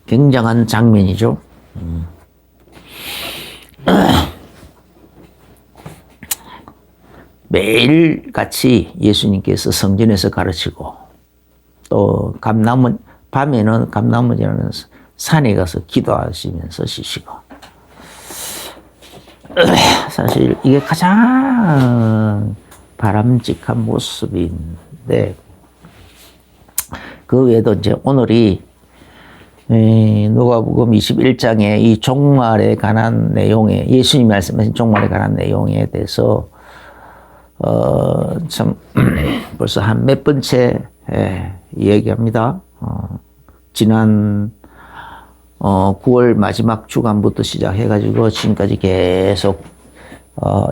굉장한 장면이죠. 매일같이 예수님께서 성전에서 가르치고 또 밤에는 감람원이라는 산에 가서 기도하시면서 쉬시고 사실 이게 가장 바람직한 모습인데 그 외에도 이제 오늘이 누가복음 21장의 이 종말에 관한 내용에 예수님이 말씀하신 종말에 관한 내용에 대해서 참 벌써 한 몇 번째 얘기합니다. 지난 9월 마지막 주간부터 시작해가지고 지금까지 계속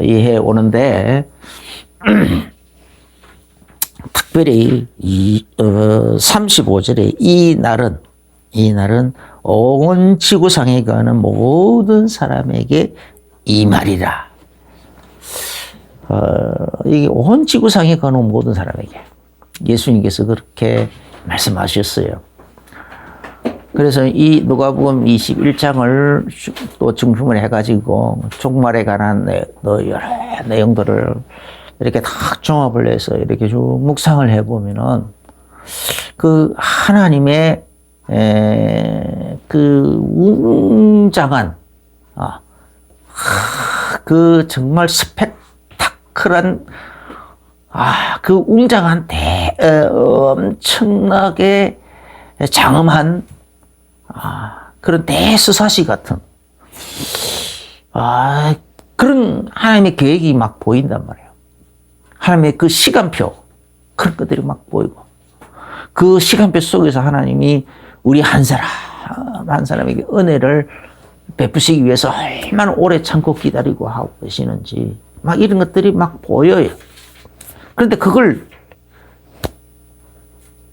이해해 오는데 특별히 35절에 이 날은 온 지구상에 가는 모든 사람에게 이 말이라. 이게 온 지구상에 가는 모든 사람에게 예수님께서 그렇게 말씀하셨어요. 그래서 이 누가복음 21장을 또 중심을 해가지고 종말에 관한 여러 내용들을 이렇게 딱 종합을 해서 이렇게 쭉 묵상을 해보면은 그 하나님의 그 웅장한 그 정말 스펙타클한 그 웅장한 엄청나게 장엄한 그런 대수사시 같은 그런 하나님의 계획이 막 보인단 말이에요. 하나님의 그 시간표 그런 것들이 막 보이고 그 시간표 속에서 하나님이 우리 한 사람에게 은혜를 베푸시기 위해서 얼마나 오래 참고 기다리고 하고 계시는지 막 이런 것들이 막 보여요. 그런데 그걸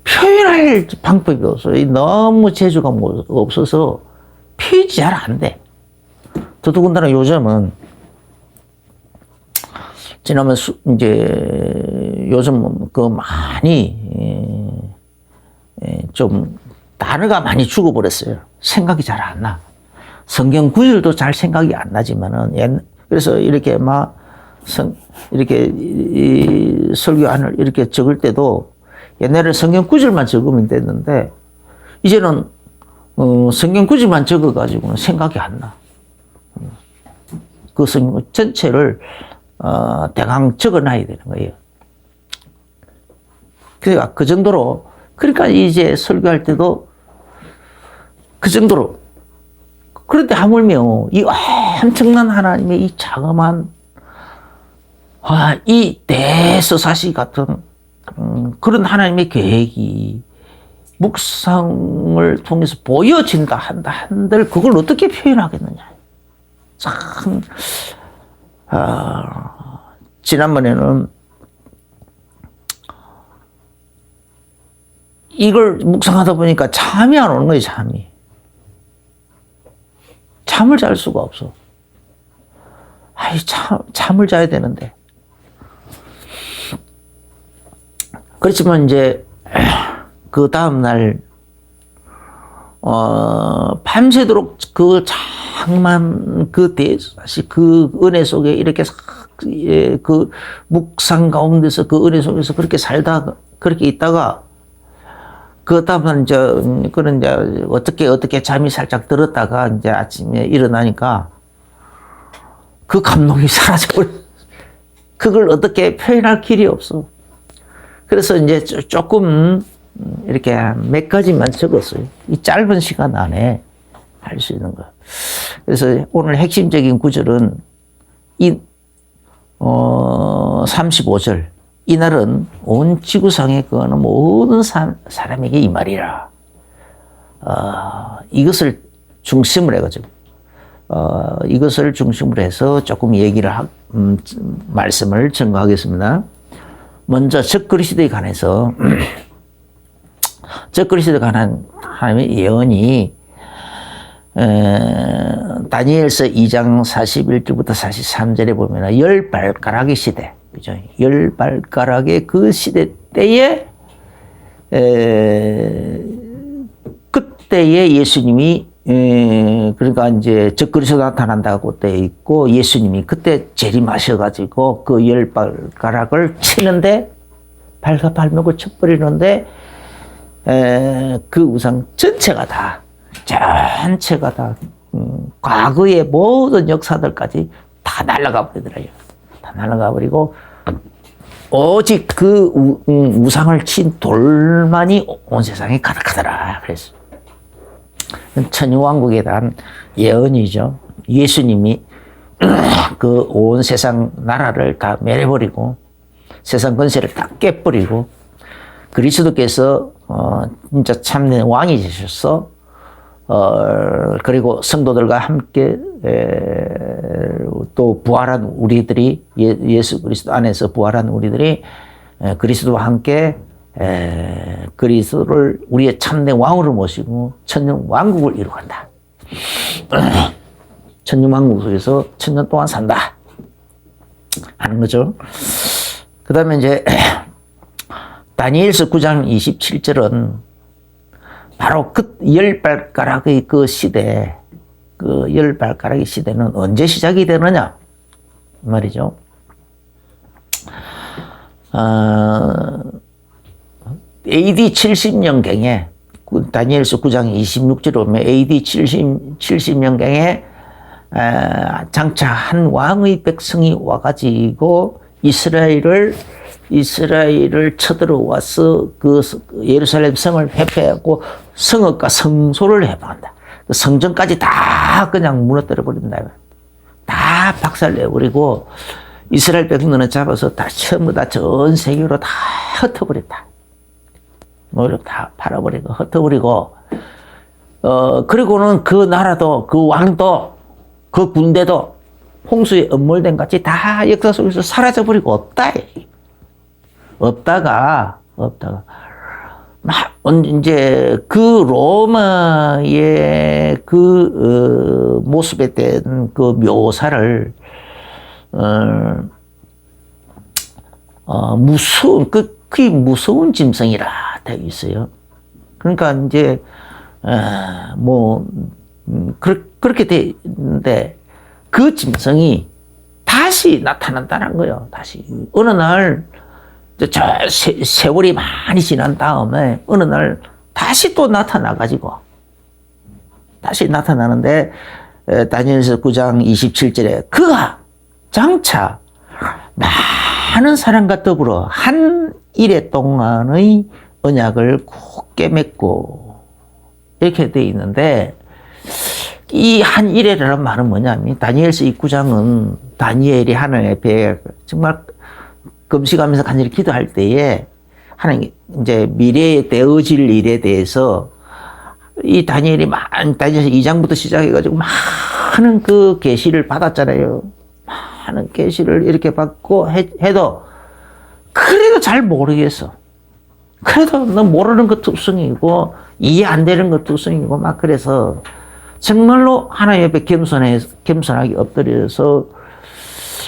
표현할 방법이 없어요. 너무 재주가 없어서 표현이 잘 안 돼. 더더군다나 요즘은 지나면 이제 요즘 그 많이 좀 단어가 많이 죽어버렸어요. 생각이 잘 안 나. 성경 구절도 잘 생각이 안 나지만은 그래서 이렇게 이렇게 설교안을 이렇게 적을 때도 옛날에 성경 구절만 적으면 됐는데 이제는 성경 구절만 적어가지고는 생각이 안 나. 그 성경 전체를 대강 적어놔야 되는 거예요. 그러니까 그 정도로 그러니까 이제 설교할 때도 그 정도로 그런데 하물며 이 엄청난 하나님의 이 자그마한 이 대서사시 같은 그런 하나님의 계획이 묵상을 통해서 보여진다 한들 그걸 어떻게 표현하겠느냐. 참 지난번에는 이걸 묵상하다 보니까 잠이 안 오는 거예요. 잠을 잘 수가 없어. 잠을 자야 되는데. 그렇지만 이제 그 다음날 밤새도록 그 장만 그 대사시 그 은혜 속에 이렇게 그 묵상 가운데서 그 은혜 속에서 그렇게 살다가 그렇게 있다가 그 다음날 그런 어떻게 잠이 살짝 들었다가 이제 아침에 일어나니까 그 감동이 사라져버려. 그걸 어떻게 표현할 길이 없어. 그래서 이제 조금 이렇게 몇 가지만 적었어요. 이 짧은 시간 안에 할 수 있는 거. 그래서 오늘 핵심적인 구절은 이 35절. 이날은 온 지구상에 거하는 모든 사람에게 이 말이라. 이것을 중심으로 해가지고 이것을 중심으로 해서 조금 얘기를 말씀을 증거하겠습니다. 먼저 적그리스도에 관해서 적그리스도에 관한 하나님의 예언이 다니엘서 2장 41절부터 43절에 보면 10발가락의 시대, 그죠? 10발가락의 그 시대 때에 그때에 예수님이 그러니까 이제 적그리스도 나타난다고 돼 있고 예수님이 그때 재림하셔가지고 그 10발가락을 치는데 발목을 쳐버리는데 그 우상 전체가 다 과거의 모든 역사들까지 다 날아가 버리더라고요. 다 날아가 버리고 오직 그 우상을 친 돌만이 온 세상에 가득하더라. 그래서 천유왕국에 대한 예언이죠. 예수님이 그 온 세상 나라를 다 멸해버리고 세상 권세를 다 깨버리고 그리스도께서 진짜 참된 왕이 되셔서 그리고 성도들과 함께 또 부활한 우리들이 예수 그리스도 안에서 부활한 우리들이 그리스도와 함께 그리스도를 우리의 참된 왕으로 모시고 천년 왕국을 이루간다. 천년 왕국 속에서 천년 동안 산다 하는 거죠. 그 다음에 이제 다니엘서 9장 27절은 바로 그 10발가락의 그 시대, 그 10발가락의 시대는 언제 시작이 되느냐 말이죠. AD 70년경에 다니엘서 9장 26절에 보면 AD 70년경에 장차 한 왕의 백성이 와가지고 이스라엘을 쳐들어와서 그 예루살렘 성을 회폐하고 성읍과 성소를 해방한다. 그 성전까지 다 그냥 무너뜨려 버린다. 다 박살내버리고 이스라엘 백성들은 잡아서 다 전부 다 전 세계로 다 흩어버렸다. 뭐를 다 팔아버리고 흩어버리고 그리고는 그 나라도 그 왕도 그 군대도 홍수에 엄몰된 같이 다 역사 속에서 사라져버리고 없다. 없다가 막 이제 그 로마의 그 모습에 대한 그 묘사를 그게 무서운 짐승이라 되어 있어요. 그러니까 이제 그렇게 돼 있는데 그 짐승이 다시 나타난다는 거예요. 다시 어느 날 세월이 많이 지난 다음에 어느 날 다시 또 나타나가지고 다시 나타나는데 다니엘서 9장 27절에 그가 장차 많은 사람과 더불어 한 일해 동안의 언약을 굳게 맺고 이렇게 돼 있는데 이 한 일해라는 말은 뭐냐면 다니엘서 9장은 다니엘이 하나님 앞에 정말 금식하면서 간절히 기도할 때에 하나님 이제 미래에 되어질 일에 대해서 이 다니엘서 2장부터 시작해가지고 많은 그 계시를 받았잖아요. 많은 계시를 이렇게 받고 해도 그래도 잘 모르겠어. 그래도 너 모르는 것 특성이고 이해 안 되는 것 특성이고 막 그래서 정말로 하나님 옆에 겸손하게 엎드려서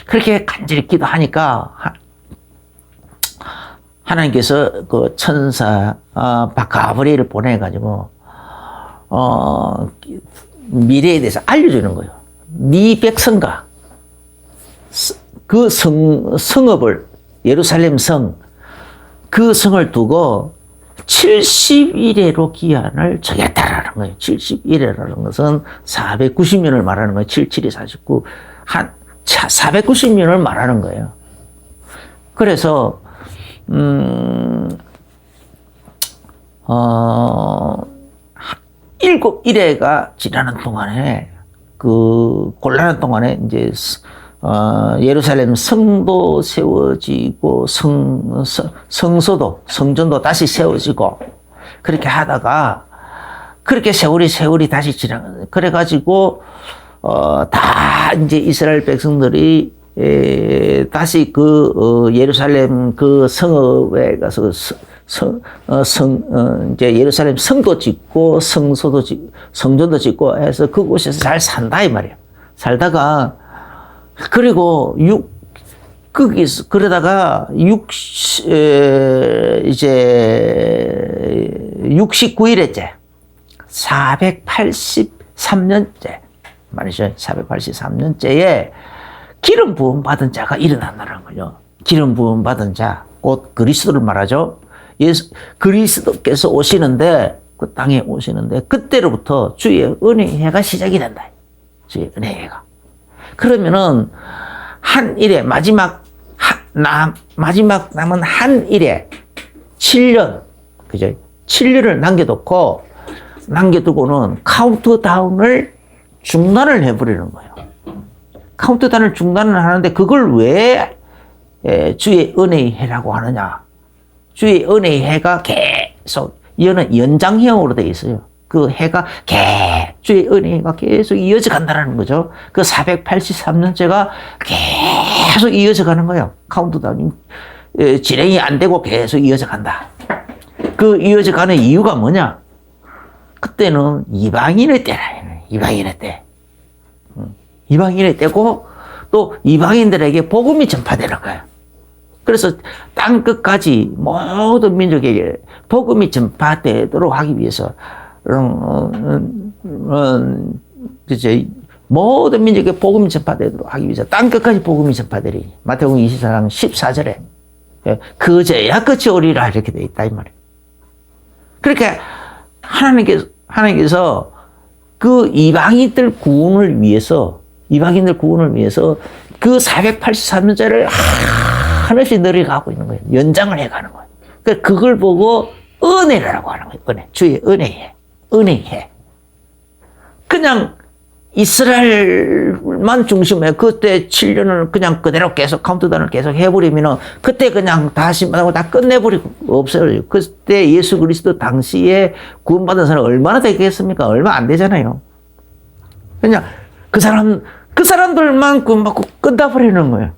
그렇게 간절히 기도하니까 하나님께서 그 천사 가브리엘을 보내가지고 미래에 대해서 알려주는 거예요. 네 백성과 그 성읍을 예루살렘 성 그 성을 두고 70일에로 기한을 정했다라는 거예요. 70일이라는 것은 490년을 말하는 거예요. 77이 49 490년을 말하는 거예요. 그래서 7일회가 지나는 동안에 그 곤란한 동안에 이제 예루살렘 성도 세워지고 성전도 다시 세워지고 그렇게 하다가 그렇게 세월이 다시 그래가지고 다 이제 이스라엘 백성들이 다시 그 예루살렘 그 성읍에 가서 이제 예루살렘 성도 짓고 성전도 짓고 해서 그곳에서 잘 산다 이 말이에요. 살다가 그리고 그러다가 이제 69일째 483년째 말이죠. 483년째에 기름 부음 받은 자가 일어난다는 거죠. 기름 부음 받은 자, 곧 그리스도를 말하죠. 그리스도께서 오시는데, 그 땅에 오시는데, 그때로부터 주의 은혜의 해가 시작이 된다. 주의 은혜의 해가. 그러면은, 한 일에, 마지막 남은 한 일에 7년, 그죠? 7년을 남겨두고는 카운트다운을 중단을 해버리는 거예요. 카운트다운을 중단을 하는데, 그걸 왜 주의 은혜의 해라고 하느냐. 주의 은혜의 해가 계속, 이거는 연장형으로 되어 있어요. 그 해가 주의 은혜가 계속 이어져 간다는 거죠. 그 483년째가 계속 이어져 가는 거예요. 카운트다운이 진행이 안 되고 계속 이어져 간다. 그 이어져 가는 이유가 뭐냐? 그때는 이방인의 때라. 이방인의 때. 이방인의 때고 또 이방인들에게 복음이 전파되는 거예요. 그래서 땅 끝까지 모든 민족에게 복음이 전파되도록 하기 위해서 그치, 모든 민족에게 복음이 전파되도록 하기 위해서 땅 끝까지 복음이 전파되리. 마태복음 24장 14절에 그제야 끝이 오리라 이렇게 돼 있다 이 말이에요. 그렇게 하나님께서 그 이방인들 구원을 위해서 그 483년째를 하나씩 늘어가고 있는 거예요. 연장을 해가는 거예요. 그걸 보고 은혜라고 하는 거예요. 은혜. 주의 은혜해. 은혜해. 그냥 이스라엘만 중심에 그때 7년을 그냥 그대로 계속 카운트다운을 계속 해버리면은 그때 그냥 다시 다 끝내버리고 없어요. 그때 예수 그리스도 당시에 구원받은 사람 얼마나 되겠습니까? 얼마 안 되잖아요. 그냥 그 사람들만 구원받고 끝나버리는 거예요.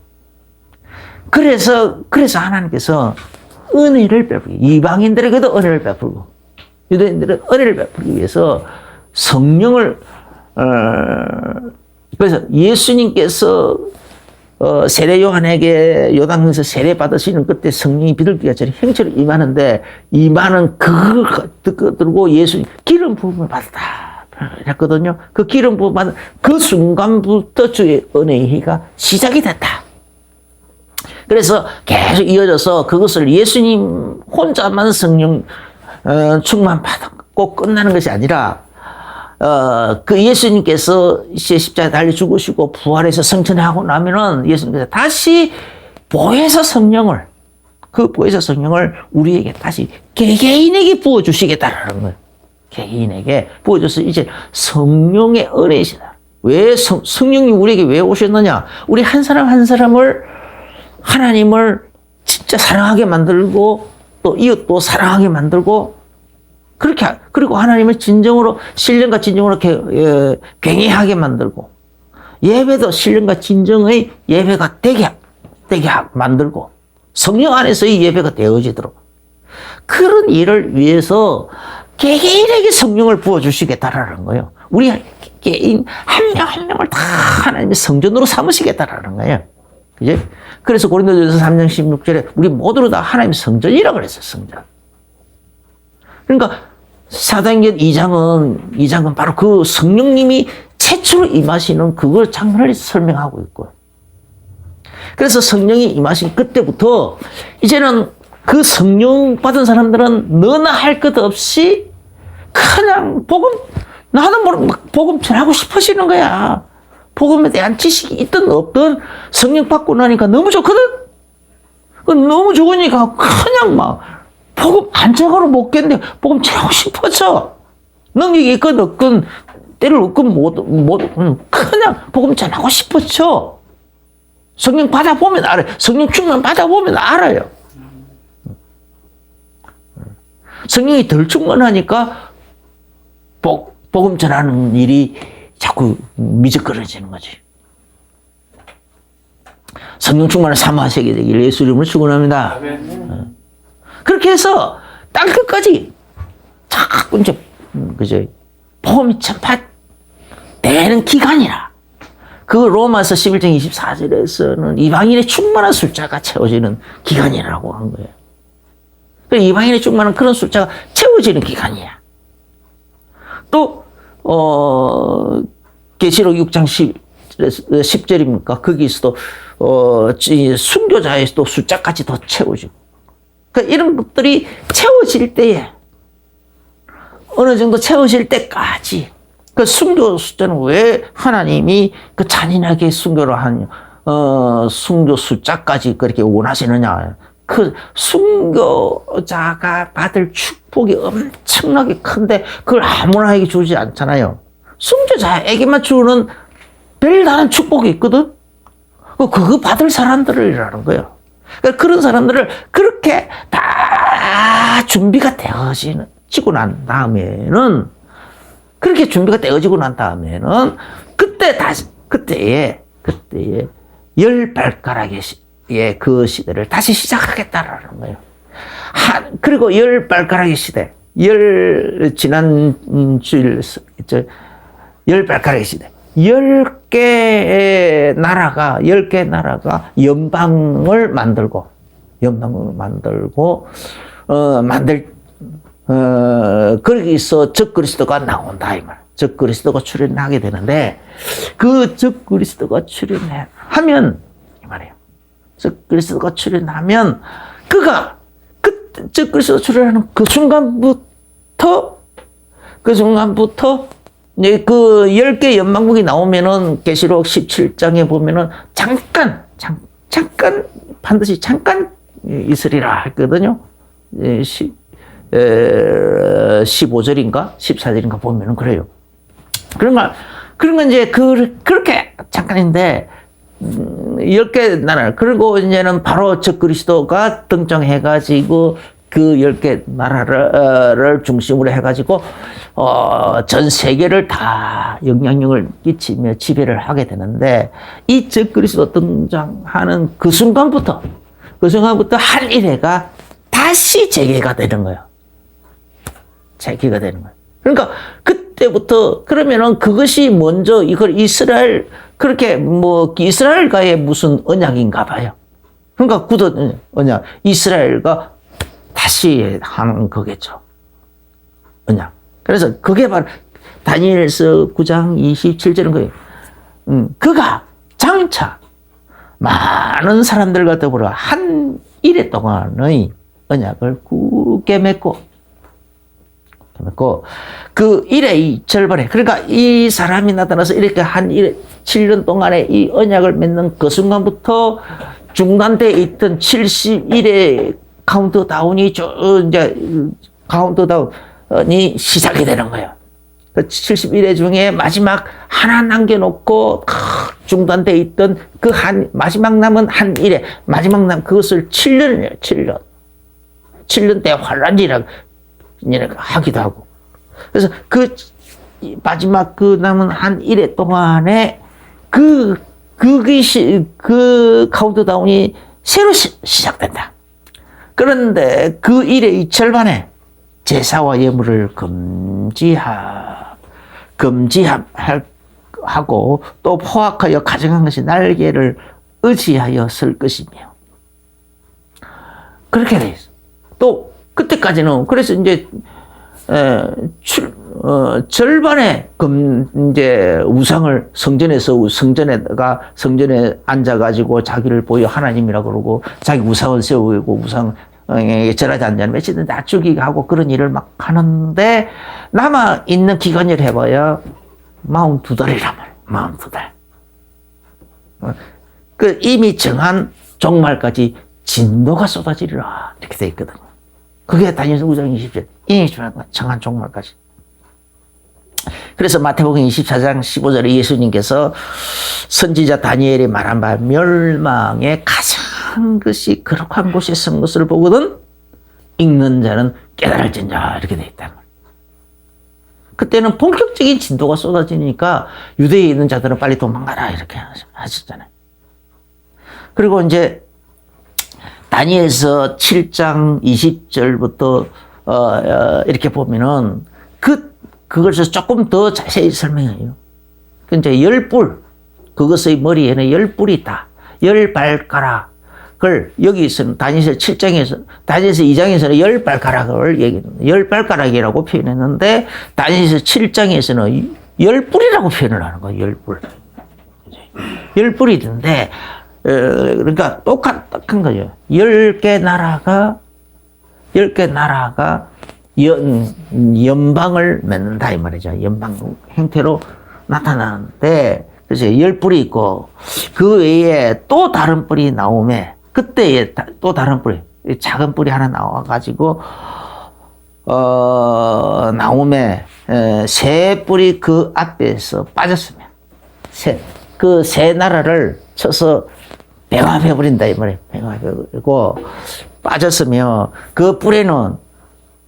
그래서 하나님께서 은혜를 베풀고, 이방인들에게도 은혜를 베풀고, 유대인들은 은혜를 베풀기 위해서 성령을, 그래서 예수님께서 세례 요한에게 요단강에서 세례 받으시는 그때 성령이 비둘기가 저리 형체로 임하는데, 임하는 그걸 들고 예수님 기름 부음을 받았다. 했거든요. 그 기름 부음 받은 그 순간부터 주의 은혜의 해가 시작이 됐다. 그래서 계속 이어져서 그것을 예수님 혼자만 성령 충만 받고 끝나는 것이 아니라 그 예수님께서 십자가에 달려 죽으시고 부활해서 성천하고 나면은 예수님께서 다시 보혜사 성령을 우리에게 다시 개개인에게 부어주시겠다라는 거예요. 개개인에게 부어줘서 이제 성령의 은혜이시다. 왜 성령이 우리에게 왜 오셨느냐? 우리 한 사람 한 사람을 하나님을 진짜 사랑하게 만들고 또 이웃도 사랑하게 만들고 그렇게 그리고 하나님을 진정으로 신령과 진정으로 경외하게 만들고 예배도 신령과 진정의 예배가 되게 만들고 성령 안에서의 예배가 되어지도록 그런 일을 위해서 개개인에게 성령을 부어주시겠다라는 거예요. 우리 개인 한 명 한 명을 다 하나님의 성전으로 삼으시겠다라는 거예요. 그죠? 그래서 고린도전서 3장 16절에 우리 모두로 다 하나님의 성전이라고 그랬어요. 성전. 그러니까 사도행전 2장은 바로 그 성령님이 최초로 임하시는 그걸 장면을 설명하고 있고. 그래서 성령이 임하신 그때부터 이제는 그 성령 받은 사람들은 너나 할 것 없이 그냥 나도 복음 전하고 싶어지는 거야. 복음에 대한 지식이 있든 없든 성령 받고 나니까 너무 좋거든? 너무 좋으니까 그냥 복음 안전으로 못 겠는데 복음 전하고 싶어져. 능력이 있건 없건 때를 없건 그냥 복음 전하고 싶어져. 성령 받아보면 알아요. 성령 충만 받아보면 알아요. 성령이 덜 충만하니까 복음 전하는 일이 자꾸 미적거려지는 거지. 성령 충만을 사모하시게 되길 예수 이름으로 축원합니다. 그렇게 해서 땅 끝까지 자꾸 이제 그죠 복음이 전파되는 기간이라. 그 로마서 11장 24절에서는 이방인의 충만한 숫자가 채워지는 기간이라고 한 거예요. 이방인의 충만한 그런 숫자가 채워지는 기간이야. 또 계시록 6장 10절입니까? 거기서도, 순교자의 또 숫자까지 더 채워지고. 그러니까 이런 것들이 채워질 때에, 어느 정도 채워질 때까지, 그 순교 숫자는 왜 하나님이 그 잔인하게 순교를 하느냐, 순교 숫자까지 그렇게 원하시느냐. 그 순교자가 받을 축복이 엄청나게 큰데 그걸 아무나에게 주지 않잖아요. 순교자에게만 주는 별다른 축복이 있거든. 그거 받을 사람들이라는 거예요. 그러니까 그런 사람들을 그렇게 다 준비가 되어지고 난 다음에는, 그렇게 준비가 되어지고 난 다음에는 그때에 열 발가락의 그 시대를 다시 시작하겠다라는 거예요. 그리고 열 발가락의 시대, 지난 주일, 열 발가락의 시대. 10개의 나라가 연방을 만들고, 거기서 적그리스도가 나온다, 이 말. 적그리스도가 출현하게 되는데, 그 적그리스도가 출현하면, 이 말이에요. 적그리스도가 출현하면, 적그리스도 출현하는 그 순간부터, 이제 그 10개 연방국이 나오면은, 계시록 17장에 보면은, 잠깐, 반드시 잠깐 있으리라 했거든요. 15절인가? 14절인가 보면은 그래요. 그런 건 이제 그렇게 잠깐인데, 10개 나라, 그리고 이제는 바로 적그리스도가 등장해가지고, 그 10개 나라를 중심으로 해가지고, 전 세계를 다 영향력을 끼치며 지배를 하게 되는데, 이 적그리스도 등장하는 그 순간부터 한 일회가 다시 재개가 되는 거예요. 재개가 되는 거예요. 그러니까 그때부터, 그러면은 그것이 먼저 이걸 이스라엘과의 무슨 언약인가 봐요. 그러니까 굳은 언약, 이스라엘과 다시 하는 거겠죠. 언약. 그래서 그게 바로 다니엘서 9장 27절인 거예요. 그가 장차 많은 사람들과 더불어 한 일해 동안의 언약을 굳게 맺고 그 일의 절반에, 그러니까 이 사람이 나타나서 이렇게 한 7년 동안에 이 언약을 맺는 그 순간부터 중단되어 있던 71의 카운트다운이 이제 카운트다운이 시작이 되는 거예요. 그 71회 중에 마지막 하나 남겨놓고 중단되어 있던 그 마지막 남은 한 일에, 그것을 7년이에요, 7년. 7년 때 환란이라고 하기도 하고. 그래서 그 마지막 그 남은 한 일회 동안에 그 카운트다운이 새로 시작된다. 그런데 그 일의 절반에 제사와 예물을 금지하고 또 포악하여 가정한 것이 날개를 의지하여 설 것이며, 그렇게 돼 있어. 또 그때까지는, 그래서 이제 절반의 이제 우상을 성전에 앉아가지고 자기를 보여 하나님이라고 그러고, 자기 우상을 세우고 우상에 절하지 않냐면 며칠 낮추기 하고 그런 일을 막 하는데, 남아 있는 기간을 해봐야 42달이란 말이야. 42달. 그 이미 정한 종말까지 진노가 쏟아지리라, 이렇게 돼 있거든. 그게 다니엘서 9장 20절. 이미 정한 종말까지. 그래서 마태복음 24장 15절에 예수님께서 선지자 다니엘이 말한 바 멸망의 가장 것이 거룩한 곳에 선 것을 보거든 읽는 자는 깨달을진자, 이렇게 돼 있단 말이에요. 그때는 본격적인 진도가 쏟아지니까 유대에 있는 자들은 빨리 도망가라, 이렇게 하셨잖아요. 그리고 이제 다니엘서 7장 20절부터 이렇게 보면은 그것을 조금 더 자세히 설명해요. 이제 10뿔, 그것의 머리에는 10뿔이 있다. 10발가락을, 여기서는 다니엘서 7장에서, 다니엘서 2장에서는 10발가락을 얘기합니다. 10발가락이라고 표현했는데, 다니엘서 7장에서는 열불이라고 표현을 하는 거예요. 열불. 열불이던데, 그러니까 똑같은 거죠. 10개 나라가 연방을 맺는다 이 말이죠. 연방 형태로 나타나는데, 그래서 열불이 있고 그 외에 또 다른 뿔이 나오면 그때에 또 다른 뿔이 작은 뿔이 하나 나와가지고 나오면 세 뿔이 그 앞에서 빠졌으면 그 세 나라를 쳐서 병합해 버린다 이 말이에요. 병합해 버리고 빠졌으며 그 뿔에는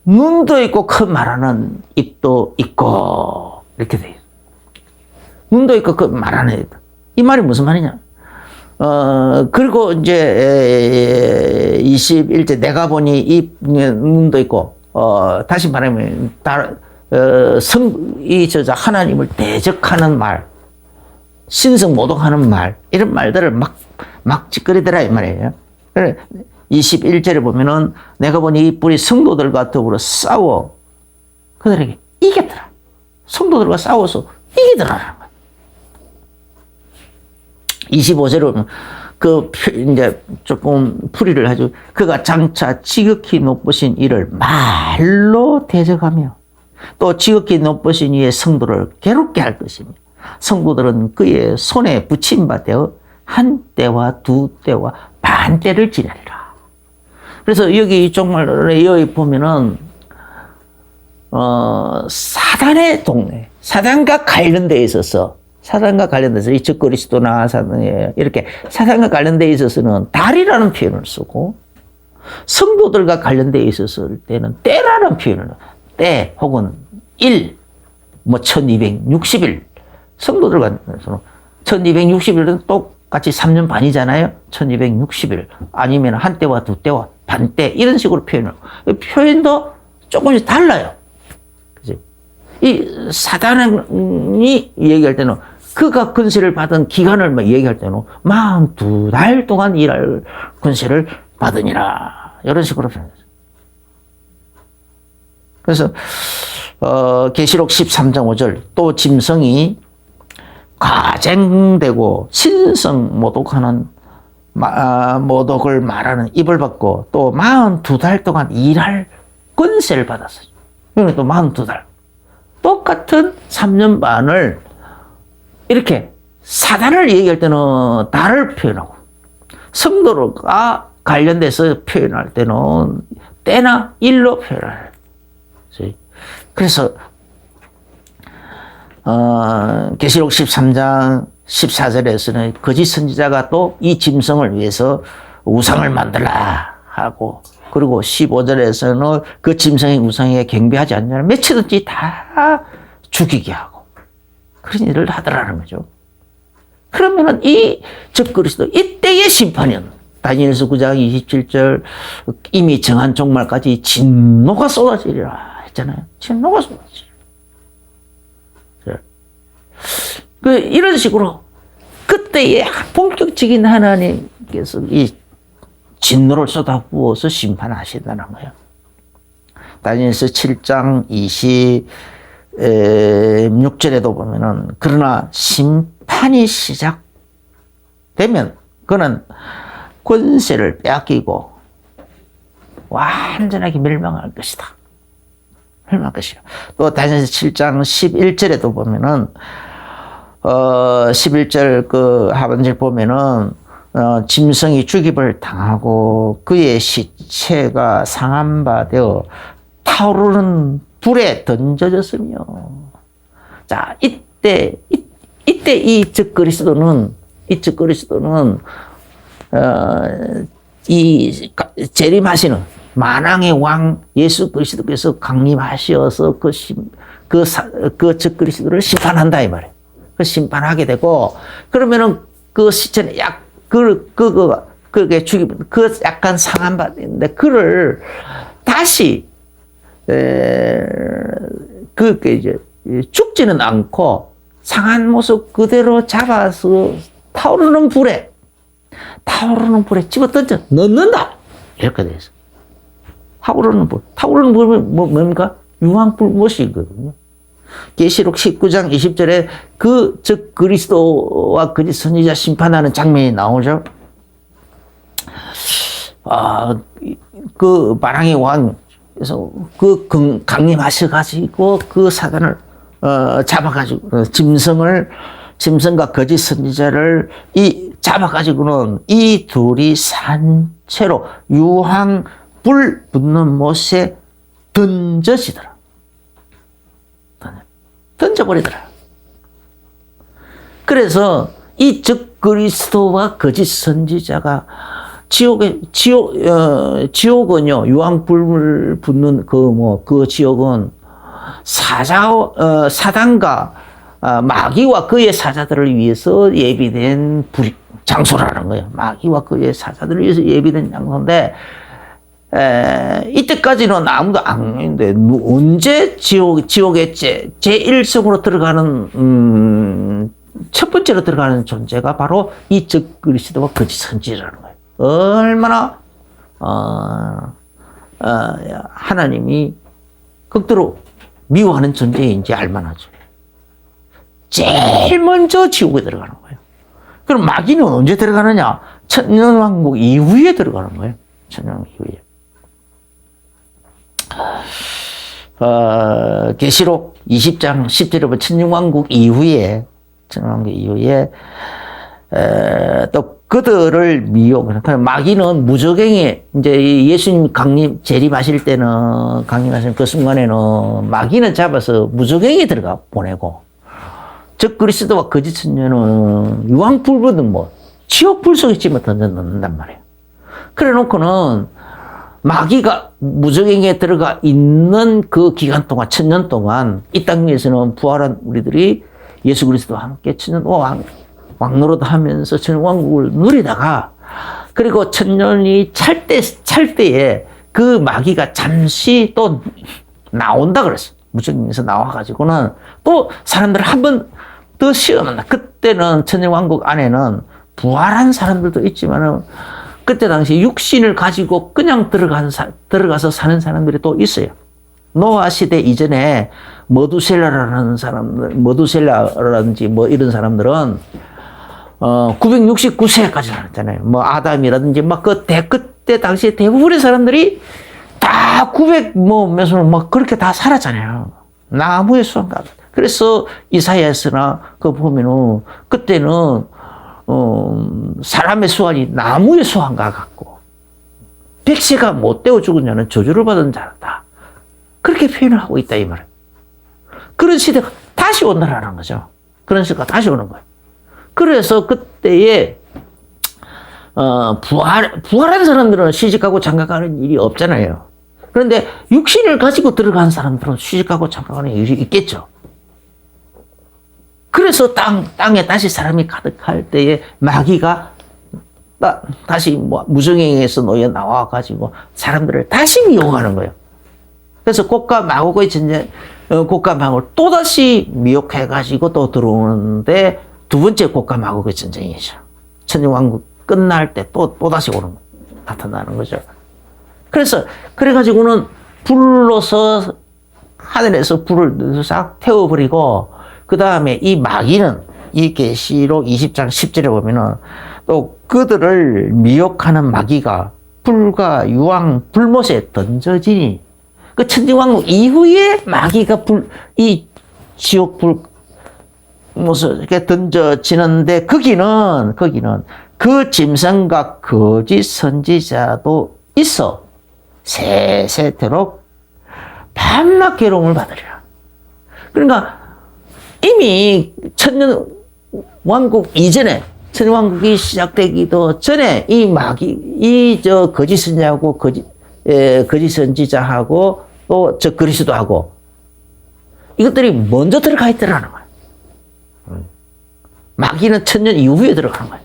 눈도 있고 큰 말하는 입도 있고 이렇게 돼요. 눈도 있고 그 말하는 입. 이 말이 무슨 말이냐? 그리고 이제 21제 내가 보니 이 눈도 있고 다시 말하면 하나님을 대적하는 말, 신성 모독하는 말, 이런 말들을 막 짓거리더라 이 말이에요. 21절에 보면은 내가 보니 이 뿔이 성도들과 더불어 싸워 그들에게 이겼더라. 성도들과 싸워서 이기더라라는 거예요. 25절에 보면 이제 조금 풀이를 하죠. 그가 장차 지극히 높으신 이를 말로 대적하며 또 지극히 높으신 이의 성도를 괴롭게 할 것이며 성도들은 그의 손에 붙임 바 되어 한 때와 두 때와 반 때를 지내리라. 그래서 여기 정말 여기 보면은 사단의 동네, 사단과 관련돼 있어서 이 적그리스도나 이렇게 사단과 관련돼 있어서는 달이라는 표현을 쓰고 성도들과 관련돼 있었을 때는 때라는 표현을 때 혹은 일, 1260일 성도들과 1260일은 똑같이 3년 반이잖아요. 1260일 아니면 한 때와 두 때와 반 때 이런 식으로 표현을 표현도 조금씩 달라요. 그치? 이 사단이 얘기할 때는 그가 권세를 받은 기간을 얘기할 때는 42달 동안 일할 권세를 받으니라 이런 식으로 표현했어요. 그래서 계시록 13장 5절 또 짐승이 가쟁되고 신성 모독하는 모독을 말하는 입을 받고 또 42달 동안 일할 권세를 받았어요. 그러니까 또 42달 똑같은 3년 반을 이렇게 사단을 얘기할 때는 달을 표현하고 성도가 관련돼서 표현할 때는 때나 일로 표현을 해요. 그래서 계시록 13장 14절에서는 거짓 선지자가 또 이 짐승을 위해서 우상을 만들라 하고 그리고 15절에서는 그 짐승의 우상에 경배하지 않냐면 며칠든지 다 죽이게 하고 그런 일을 하더라는 거죠. 그러면은 이 적그리스도 이때의 심판은 다니엘서 9장 27절 이미 정한 종말까지 진노가 쏟아지리라 했잖아요. 진노가 쏟아지리라. 이런 식으로 그때의 본격적인 하나님께서 이 진노를 쏟아부어서 심판하신다는 거예요. 다니엘서 7장 26절에도 보면은 그러나 심판이 시작되면 그는 권세를 빼앗기고 완전하게 멸망할 것이다. 멸망할 것이다. 또 다니엘서 7장 11절에도 보면은 11절 그 하반절 보면은 짐승이 죽임을 당하고 그의 시체가 상한 바 되어 타오르는 불에 던져졌으며 자 이때 이 적그리스도는 이 재림하시는 만왕의 왕 예수 그리스도께서 강림하셔서 그 적그리스도를 심판한다 이 말이에요. 그 심판하게 되고 그러면은 그 시체는 그게 죽이면 그 약간 상한 바 있는데 그를 다시 그게 이제 죽지는 않고 상한 모습 그대로 잡아서 타오르는 불에 집어 던져 넣는다 이렇게 돼 있어. 타오르는 불은 뭡니까? 유황불못이거든요. 계시록 19장 20절에 즉 그리스도와 거짓 선지자 심판하는 장면이 나오죠. 그 바랑의 왕에서 강림하셔가지고 그 사단을 잡아가지고 짐승과 거짓 선지자를 잡아가지고는 이 둘이 산채로 유황 불 붙는 못에 던져지더라. 던져버리더라. 그래서 이 즉 그리스도와 거짓 선지자가 지옥은요, 유황불 붙는 그 지옥은 사단과 마귀와 그의 사자들을 위해서 예비된 장소라는 거예요. 마귀와 그의 사자들을 위해서 예비된 장소인데, 이때까지는 아무도 안 했는데, 언제 지옥의 제1성으로 들어가는, 첫 번째로 들어가는 존재가 바로 이 즉 그리스도와 거짓 선지자라는 거예요. 얼마나, 하나님이 극도로 미워하는 존재인지 알만하죠. 제일 먼저 지옥에 들어가는 거예요. 그럼 마귀는 언제 들어가느냐? 천년왕국 이후에 들어가는 거예요. 천년왕국 이후에. 계시록 20장 10절에 보면 천년왕국 이후에 또 그들을 미혹하는, 마귀는 무저갱에, 이제 예수님 재림하실 때는, 강림하실 그 순간에는 마귀는 잡아서 무저갱에 들어가 보내고, 즉 그리스도와 거짓 선지자는 유황불보든 지옥불 속에 집어 던져 넣는단 말이에요. 그래 놓고는 마귀가 무저갱에 들어가 있는 그 기간 동안, 천년 동안 이 땅 위에서는 부활한 우리들이 예수 그리스도와 함께 천년 왕노릇 하면서 천년왕국을 누리다가, 그리고 천년이 찰 때에 그 마귀가 잠시 또 나온다 그랬어. 무적에서 나와가지고는 또 사람들을 한 번 더 시험한다. 그때는 천년왕국 안에는 부활한 사람들도 있지만은, 그때 당시 육신을 가지고 그냥 들어가서 사는 사람들이 또 있어요. 노아 시대 이전에 머두셀라라든지 이런 사람들은 969세까지 살았잖아요. 아담이라든지 그때 당시에 대부분의 사람들이 다 900몇으로 그렇게 다 살았잖아요. 나무의 수완과. 그래서 이사야서나 보면은 그때는 사람의 수완이 나무의 수완과 같고, 백세가 못 되어 죽은 자는 저주를 받은 자다. 그렇게 표현을 하고 있다 이 말이에요. 그런 시대가 다시 온다라는 거죠. 그런 시대가 다시 오는 거예요. 그래서 그때에 부활한 사람들은 시집가고 장가가는 일이 없잖아요. 그런데 육신을 가지고 들어간 사람들은 시집가고 장가가는 일이 있겠죠. 그래서 땅에 다시 사람이 가득할 때에 마귀가 다시 무정행에서 놓여 나와가지고 사람들을 다시 미혹하는 거예요. 그래서 곡과 마곡의 전쟁, 곡과 마곡을 또다시 미혹해가지고 또 들어오는데, 두 번째 곡과 마곡의 전쟁이죠. 천년왕국 끝날 때 또다시 나타나는 거죠. 그래가지고는 불로서 하늘에서 불을 싹 태워버리고, 그 다음에 이 마귀는 이 계시록 20장 10절에 보면은 또 그들을 미혹하는 마귀가 불과 유황 불못에 던져지니, 그 천지왕국 이후에 마귀가 이 지옥 불못에 이렇게 던져지는데, 거기는 그 짐승과 거짓 선지자도 있어 세세토록 밤낮 괴로움을 받으리라. 그러니까 이미 천년왕국 이전에, 천년왕국이 시작되기도 전에 이 마귀, 거짓 선지자하고 거짓 선지자하고 또 그리스도하고 이것들이 먼저 들어가 있더라는 거예요. 마귀는 천년 이후에 들어가는 거예요.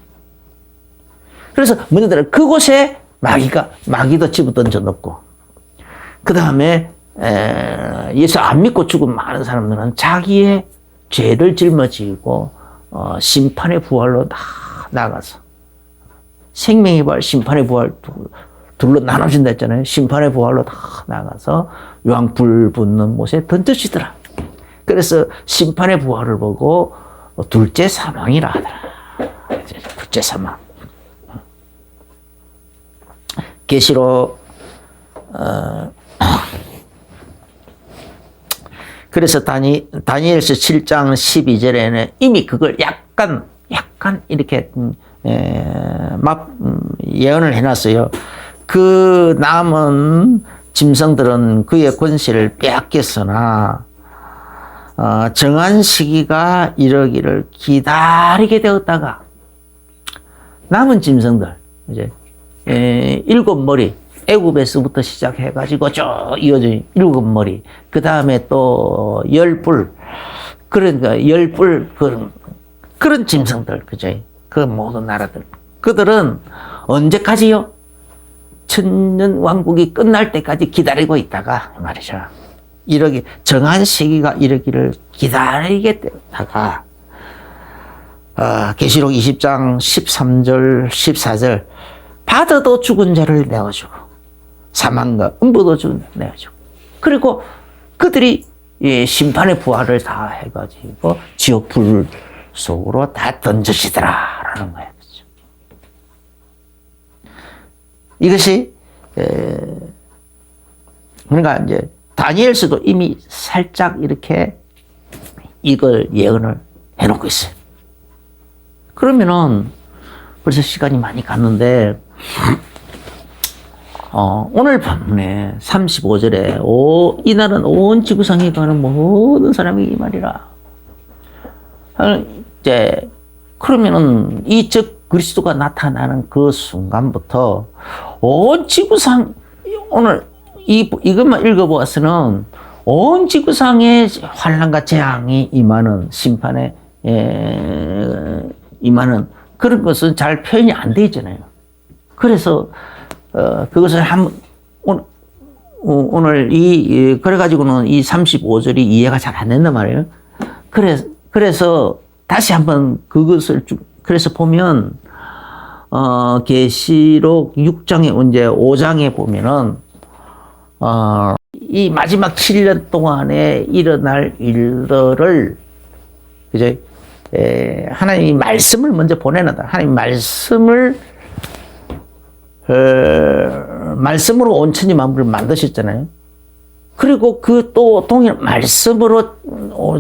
그래서 먼저 들어가, 그곳에 마귀도 집어 던져 넣고, 그 다음에 예수 안 믿고 죽은 많은 사람들은 자기의 죄를 짊어지고 심판의 부활로 다 나가서, 생명의 부활, 심판의 부활 둘로 나눠진다 했잖아요. 심판의 부활로 다 나가서 유황불 붙는 못에 던져지더라. 그래서 심판의 부활을 보고 둘째 사망이라 하더라. 둘째 사망. 계시록 그래서 다니엘서 7장 12절에는 이미 그걸 약간 이렇게 예언을 해놨어요. 그 남은 짐승들은 그의 권세를 빼앗겼으나 정한 시기가 이르기를 기다리게 되었다가 남은 짐승들 이제 7머리 애굽에서부터 시작해가지고 쭉 이어져 7머리 그 다음에 또 10뿔 그러니까 10뿔 그런 짐승들 그죠? 그 모든 나라들 그들은 언제까지요? 천년 왕국이 끝날 때까지 기다리고 있다가 말이죠. 이러기 정한 시기가 이르기를 기다리게 되다가 계시록 20장 13절 14절 받아도 죽은 자를 내어주고 사망과 음부도 내어주고 그리고 그들이 심판의 부활을 다 해가지고 지옥 불 속으로 다 던져지더라라는 거예요. 그렇죠? 이것이 그러니까 이제 다니엘서도 이미 살짝 이렇게 이걸 예언을 해놓고 있어요. 그러면은 벌써 시간이 많이 갔는데 오늘 본문에 35절에 이날은 온 지구상에 가는 모든 사람이 이 말이라. 이제 그러면은 이 즉 그리스도가 나타나는 그 순간부터 온 지구상 오늘 이것만 읽어보아서는 온 지구상에 환난과 재앙이 임하는 심판에 임하는 그런 것은 잘 표현이 안 돼 있잖아요. 그래서 그것을 오늘 그래가지고는 이 35절이 이해가 잘 안 된단 말이에요. 그래서 다시 한번 그것을 그래서 보면 계시록 6장에 이제 5장에 보면은 이 마지막 7년 동안에 일어날 일들을 그죠? 하나님이 말씀을 먼저 보내놨다. 하나님 말씀으로 온천지 만물을 만드셨잖아요. 그리고 그 또 동일 말씀으로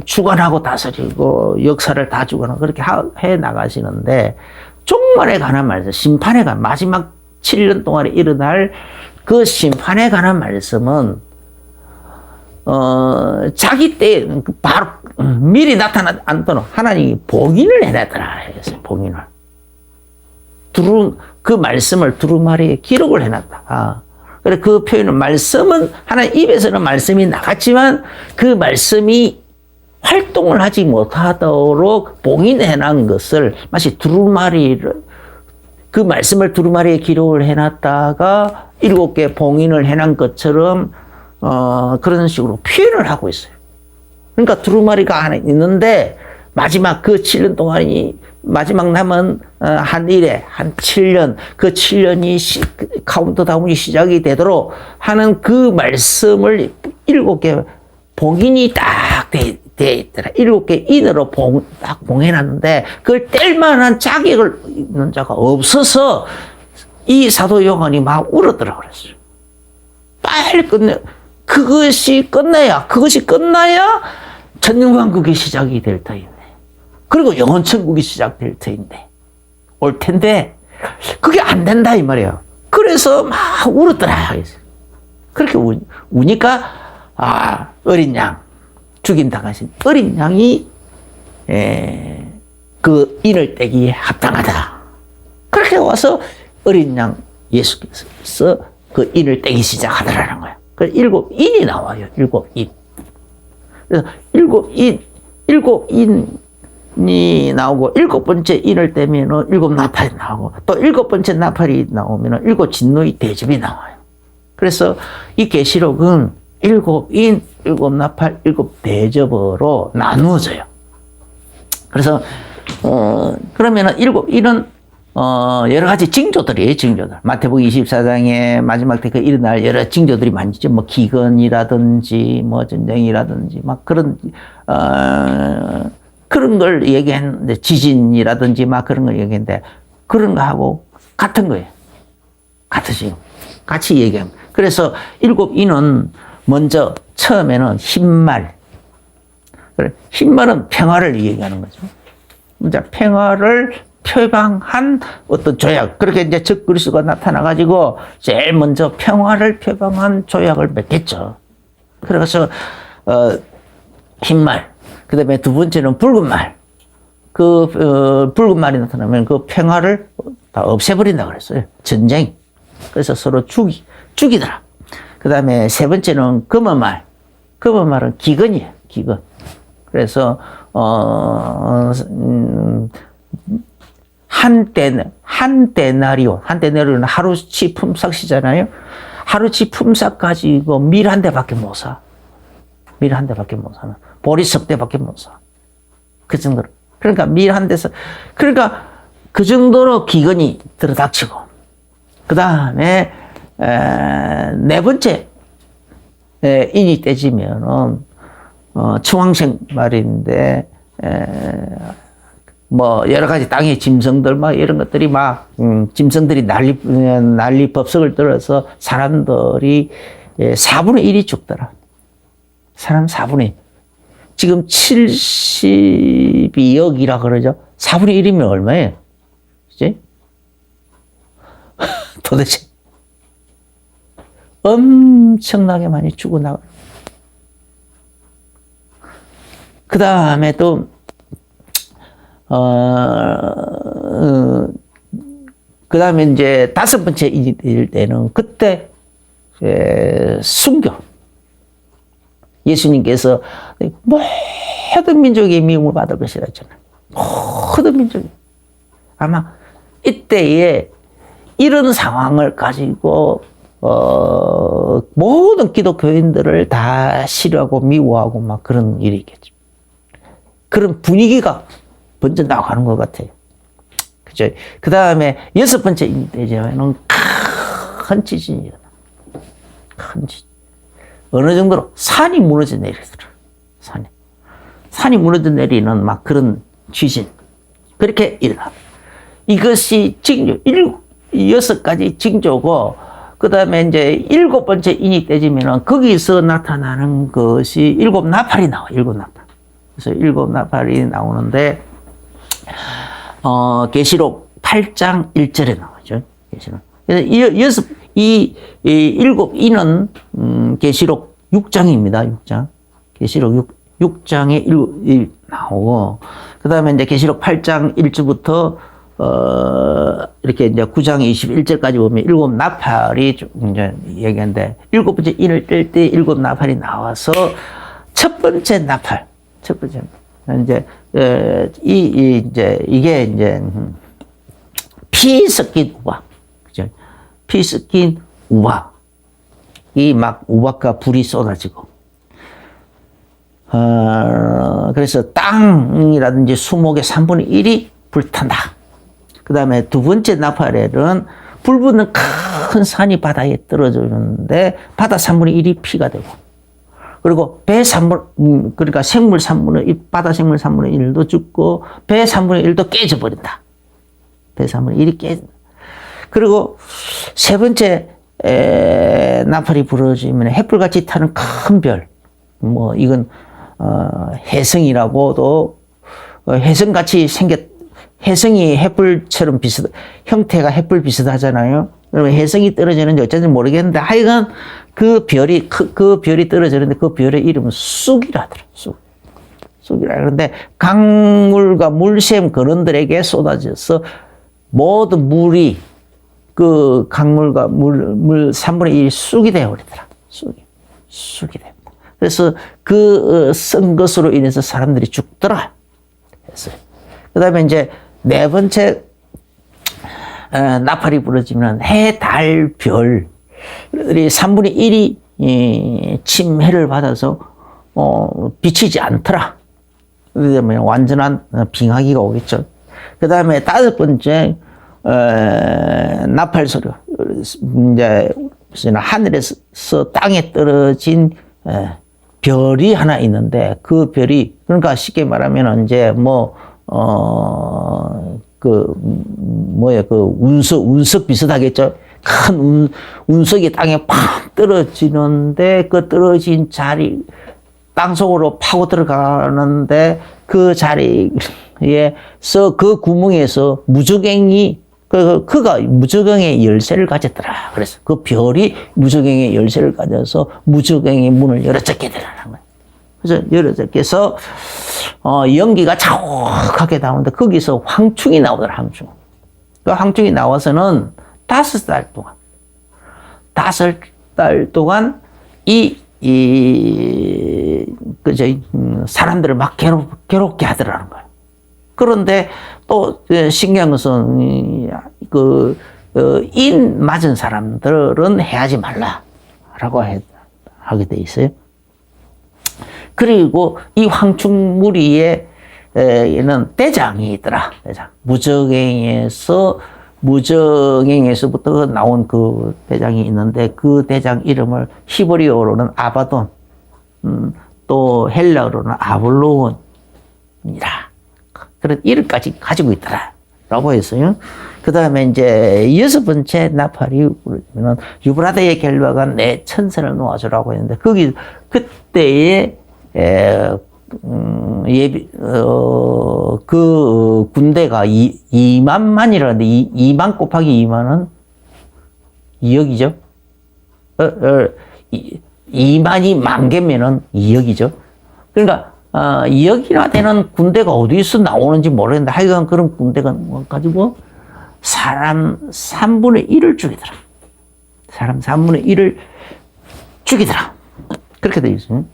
주관하고 다스리고 역사를 다 주관하고 그렇게 해 나가시는데 종말에 관한 말씀, 심판에 관한 마지막 7년 동안에 일어날 그 심판에 관한 말씀은 자기 때 바로 미리 나타나지 않도록 하나님이 봉인을 해놨더라 했어요. 봉인을. 그 말씀을 두루마리에 기록을 해놨다. 그래 그 표현은 말씀은 하나님 입에서는 말씀이 나갔지만 그 말씀이 활동을 하지 못하도록 봉인해놓은 것을 마치 그 말씀을 두루마리에 기록을 해놨다가 7개 봉인을 해놓은 것처럼 그런 식으로 표현을 하고 있어요. 그러니까 두루마리가 안에 있는데 마지막 그 7년 동안이 마지막 남은 한 일에 한 7년 그 7년이 카운트다운이 시작이 되도록 하는 그 말씀을 7개 봉인이 딱 돼 있더라. 7개 인으로 딱 봉해놨는데 그걸 뗄 만한 자격을 있는 자가 없어서 이 사도 요한이 막 울었더라 그랬어요. 빨리 그것이 끝나야 천년왕국이 시작이 될 터인데 그리고 영원천국이 시작될 터인데 올 텐데 그게 안 된다 이 말이에요. 그래서 막 울었더라. 그렇게 우니까 어린 양 죽임 당하신 어린 양이 그 인을 떼기에 합당하다. 그렇게 와서 어린 양 예수께서 그 인을 떼기 시작하더라는 거예요. 그래서 7인이 나와요. 7인. 그래서 7인이 나오고 7번째 인을 떼면은 7나팔이 나오고 또 7번째 나팔이 나오면은 7진노의 대접이 나와요. 그래서 이 계시록은 7인, 7나팔, 7대접으로 나누어져요. 그래서 그러면은 7인은 여러 가지 징조들이에요, 징조들. 마태복음 24장에 마지막 때 그 일어날 여러 징조들이 많죠. 뭐, 기근이라든지, 뭐, 전쟁이라든지, 막 그런, 그런 걸 얘기했는데, 지진이라든지 막 그런 걸 얘기했는데, 그런 거하고 같은 거예요. 같으시고. 같이 얘기합니다. 그래서 일곱 이는 먼저 처음에는 흰말. 그래, 흰말은 평화를 얘기하는 거죠. 이제 평화를 표방한 어떤 조약. 그렇게 이제 적그리스도가 나타나가지고 제일 먼저 평화를 표방한 조약을 맺겠죠. 그래서, 흰말. 그 다음에 두 번째는 붉은 말. 붉은 말이 나타나면 그 평화를 다 없애버린다 그랬어요. 전쟁. 그래서 서로 죽이더라. 그 다음에 세 번째는 검은 말. 검은 말은 기근이에요. 기근. 그래서, 한대나리오는 하루치 품삯이잖아요. 하루치 품삯 가지고 밀 한 대밖에 못 사. 밀 한 대밖에 못 사는. 보리 석 대밖에 못 사. 그 정도로. 그러니까 밀 한 대서, 그러니까 그 정도로 기근이 들어닥치고, 그 다음에, 네 번째, 인이 떼지면은, 청황색 말인데, 뭐, 여러 가지 땅의 짐승들, 막, 이런 것들이 막, 짐승들이 난리 법석을 들어서 사람들이 4분의 1이 죽더라. 사람 4분의 1. 지금 72억이라 그러죠? 4분의 1이면 얼마예요? 그치? 도대체. 엄청나게 많이 죽어나가. 그 다음에 또, 그 다음에 이제 다섯 번째 일 때는 그때, 순교. 예수님께서 모든 민족이 미움을 받을 것이라 했잖아요. 모든 민족이. 아마 이때에 이런 상황을 가지고, 모든 기독교인들을 다 싫어하고 미워하고 막 그런 일이 있겠죠. 그런 분위기가 먼저 나가는 것 같아요. 그죠? 그 다음에 여섯 번째 인대제는 큰 지진이 일어나. 큰 지진. 어느 정도로 산이 무너져 내리더라. 산이 무너져 내리는 막 그런 지진. 그렇게 일어나. 이것이 징조, 여섯 가지 징조고, 그 다음에 이제 일곱 번째 인이 떼지면은 거기서 나타나는 것이 일곱 나팔이 나와, 일곱 나팔. 그래서 일곱 나팔이 나오는데, 계시록 8장 1절에 나오죠. 계시록. 그래서 이 일곱 인은, 계시록 6장입니다, 6장. 계시록 6장에 1 나오고, 그 다음에 이제 계시록 8장 1절부터, 이렇게 이제 9장 21절까지 보면 일곱 나팔이 이제 얘기하는데, 일곱 번째 인을 뗄 때 일곱 나팔이 나와서 첫 번째 나팔. 이제, 이게 이제, 피 섞인 우박. 그죠? 피 섞인 우박. 이 막 우박과 불이 쏟아지고. 그래서 땅이라든지 수목의 3분의 1이 불탄다. 그 다음에 두 번째 나팔에는 불 붙는 큰 산이 바다에 떨어지는데 바다 3분의 1이 피가 되고, 그리고 배 3분, 그러니까 생물 3분의 1, 바다 생물 3분의 1도 죽고, 배 3분의 1도 깨져버린다. 배 3분의 1이 깨진다. 그리고 세 번째, 나팔이 부러지면 햇불같이 타는 큰 별. 뭐, 이건, 혜성이라고도, 혜성같이 혜성이 햇불처럼 형태가 햇불 비슷하잖아요. 그러면 혜성이 떨어지는지 어쩐지 모르겠는데, 하여간 그 별이 떨어지는데 그 별의 이름은 쑥이라더라. 쑥이라. 그런데 강물과 물샘 근원들에게 쏟아져서 모든 물이 그 강물과 물 3분의 1이 쑥이 되어버리더라. 쑥이 됩니다. 그래서 그 쓴 것으로 인해서 사람들이 죽더라. 했어요. 그 다음에 이제 네 번째, 나팔이 부러지면 해, 달, 별이 3분의 1이 침해를 받아서 비치지 않더라. 그러면 완전한 빙하기가 오겠죠. 그 다음에 다섯 번째, 나팔 소리, 이제 하늘에서 땅에 떨어진 별이 하나 있는데 그 별이 그러니까 쉽게 말하면 이제 운석 비슷하겠죠. 큰 운석이 땅에 팍 떨어지는데 그 떨어진 자리 땅 속으로 파고 들어가는데 그 자리에서 그 구멍에서 무저갱이 그가 무저갱의 열쇠를 가졌더라. 그래서 그 별이 무저갱의 열쇠를 가져서 무저갱의 문을 열어젖게 되라는 거예요. 그래서 열어젖게서 연기가 자욱하게 나오는데 거기서 황충이 나오더라. 황충. 그 황충이 나와서는 5달 동안 사람들을 막 괴롭게 하더라는 거예요. 그런데 또 신기한 것은 인 맞은 사람들은 해하지 말라라고 하게 돼 있어요. 그리고 이 황충무리에는 대장이 있더라. 대장. 무저갱에서부터 나온 그 대장이 있는데 그 대장 이름을 히브리어로는 아바돈, 또 헬라어로는 아볼론이라. 그런 이름까지 가지고 있더라. 라고 했어요. 그 다음에 이제 6번째 나팔이 부르면은 유브라데의 결과가 내 천사를 놓아주라고 했는데 그때의 그 군대가 2만만이라는데 2만 곱하기 2만은 2억이죠. 2만이 만 개면은 2억이죠. 그러니까 2억이나 되는 군대가 어디서 나오는지 모르겠는데 하여간 그런 군대가 가지고 사람 3분의 1을 죽이더라. 사람 3분의 1을 죽이더라. 그렇게 되어 있어요.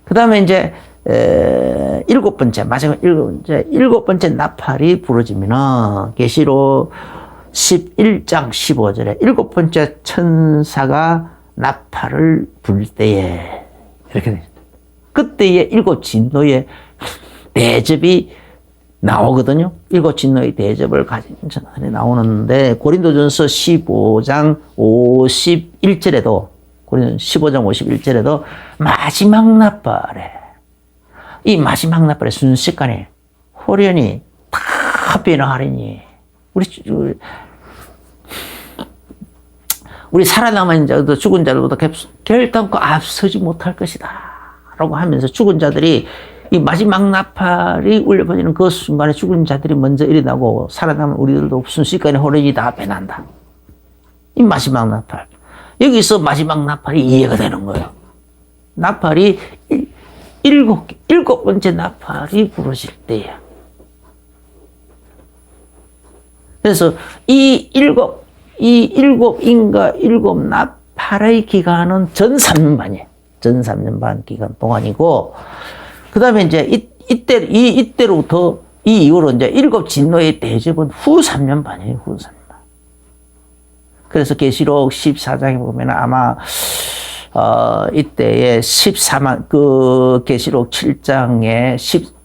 그 다음에 이제 마지막 일곱 번째 나팔이 부러지면은 계시록 11장 15절에 7번째 천사가 나팔을 불 때에 이렇게 돼. 그때에 7 진노의 대접이 나오거든요. 7 진노의 대접을 가진 천사들이 나오는데 고린도전서 15장 51절에도 고린도전서 15장 51절에도 마지막 나팔에 순식간에 호련히 다 변화하리니 우리 살아남은 자도 죽은 자들보다 결단코 앞서지 못할 것이다 라고 하면서 죽은 자들이 이 마지막 나팔이 울려 퍼지는 그 순간에 죽은 자들이 먼저 일어나고 살아남은 우리들도 순식간에 호련히 다 변한다. 이 마지막 나팔. 여기서 마지막 나팔이 이해가 되는 거예요. 나팔이 일곱 번째 나팔이 부러질 때야. 그래서 이 일곱 나팔의 기간은 전 3년 반이에요. 전 3년 반 기간 동안이고, 그 다음에 이제 이때로부터 이 이후로 이제 7 진노의 대접은 후 3년 반이에요. 후 3년 반. 그래서 계시록 14장에 보면 아마 이때에 14만, 계시록 7장에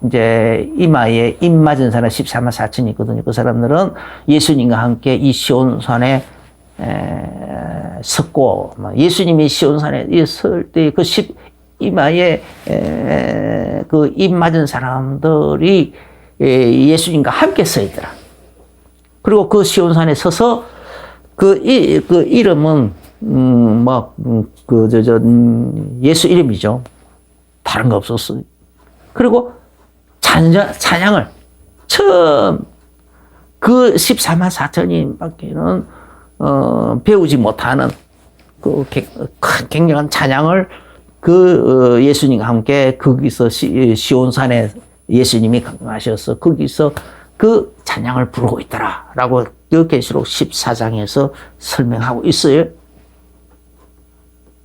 이제 이마에 입 맞은 사람 14만 4천이 있거든요. 그 사람들은 예수님과 함께 이 시온산에 섰고, 예수님이 시온산에 설 때 그 이마에 그 입 맞은 사람들이 예수님과 함께 서 있더라. 그리고 그 시온산에 서서 그 이름은 예수 이름이죠. 다른 거 없었어요. 그리고 찬양을 처음 그 14만 4천인 밖에는 배우지 못하는 그 굉장한 찬양을 예수님과 함께 거기서 시온산에 예수님이 강림하셔서 거기서 그 찬양을 부르고 있더라라고 계시록 14장에서 설명하고 있어요.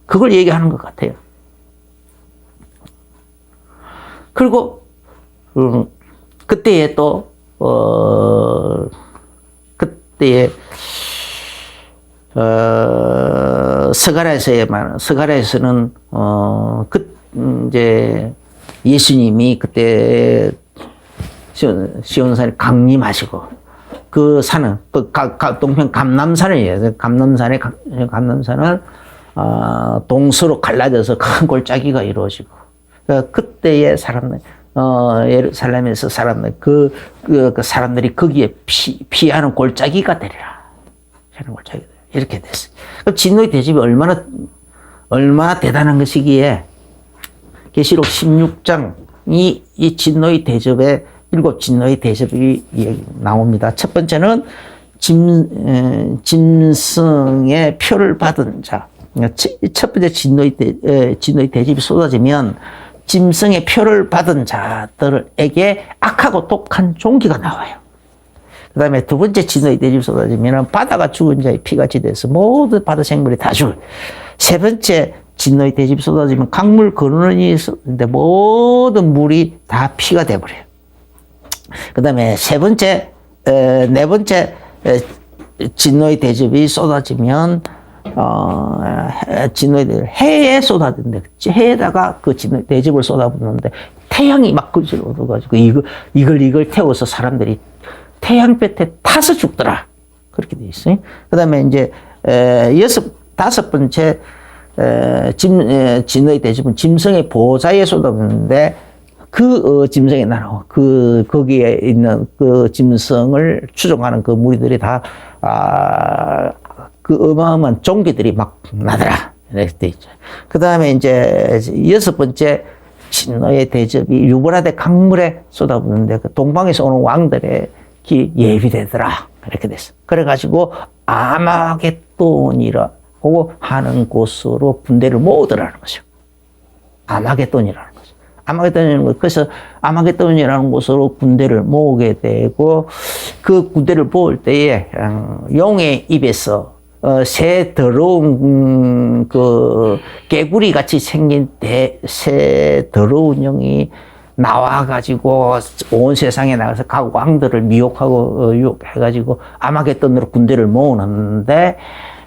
그걸 얘기하는 것 같아요. 그리고 그때에 또 스가랴에서는 이제 예수님이 그때 시온산에 강림하시고 그 산은 그 동평 감남산이에요. 감남산은 동서로 갈라져서 큰 골짜기가 이루어지고 그때의 사람들 예루살렘에서 사람들 그 사람들이 거기에 피하는 골짜기가 되리라. 피하는 골짜기 이렇게 됐어요. 그럼 진노의 대접이 얼마나 대단한 것이기에 계시록 16장이 이 진노의 대접에 일곱 진노의 대접이 나옵니다. 첫 번째는 짐승의 표를 받은 자. 첫 번째 진노의 대접이 쏟아지면 짐승의 표를 받은 자들에게 악하고 독한 종기가 나와요. 그 다음에 두 번째 진노의 대접이 쏟아지면 바다가 죽은 자의 피같이 돼서 모든 바다 생물이 다 죽어요. 세 번째 진노의 대접이 쏟아지면 강물 근원이 있었는데 모든 물이 다 피가 돼버려요. 그 다음에 네 번째 진노의 대접이 쏟아지면 진노의 대접 해에 쏟아지는데 해에다가 그 진노의 대접을 쏟아붓는데 태양이 막 그릇을 얻어가지고 이걸 태워서 사람들이 태양볕에 타서 죽더라. 그렇게 돼 있어요. 그 다음에 이제 다섯 번째 진노의 대접은 짐승의 보좌에 쏟아붓는데 그 짐승의 나라, 거기에 있는 그 짐승을 추종하는 그 무리들이 다, 그 어마어마한 종기들이 막 나더라. 이렇게 돼 있죠. 그 다음에 이제 여섯 번째 진노의 대접이 유브라데 강물에 쏟아붓는데 그 동방에서 오는 왕들의 길이 예비되더라. 이렇게 됐어. 그래가지고 아마겟돈이라고 하는 곳으로 군대를 모으더라는 거죠. 아마겟돈이라는 거죠. 그래서 아마겟돈이라는 곳으로 군대를 모으게 되고 그 군대를 모을 때에 용의 입에서 새 더러운 그 개구리 같이 생긴 새 더러운 영이 나와가지고 온 세상에 나가서 각 왕들을 미혹하고 유혹해가지고 아마겟돈으로 군대를 모으는데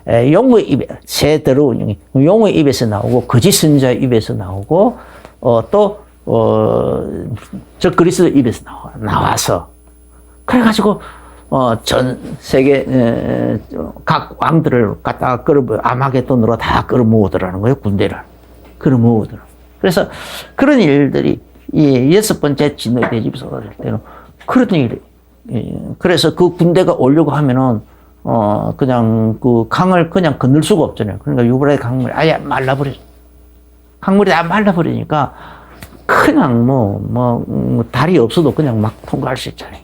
용의 입에 새 더러운 영이 용의 입에서 나오고 거짓 선지자의 입에서 나오고 저 그리스도 입에서 나와서 그래가지고 전 세계 각 왕들을 갖다가 아마겟돈으로 다 끌어모으더라는 거예요. 군대를 끌어모으더라. 그래서 그런 일들이 이 여섯 번째 진노의 대접이 쏟아질 때는 그런 일이 그래서 그 군대가 오려고 하면은 그냥 그 강을 그냥 건널 수가 없잖아요. 그러니까 유브라데 강물이 아예 말라버려. 강물이 다 말라버리니까 그냥 다리 없어도 그냥 막 통과할 수 있잖아요.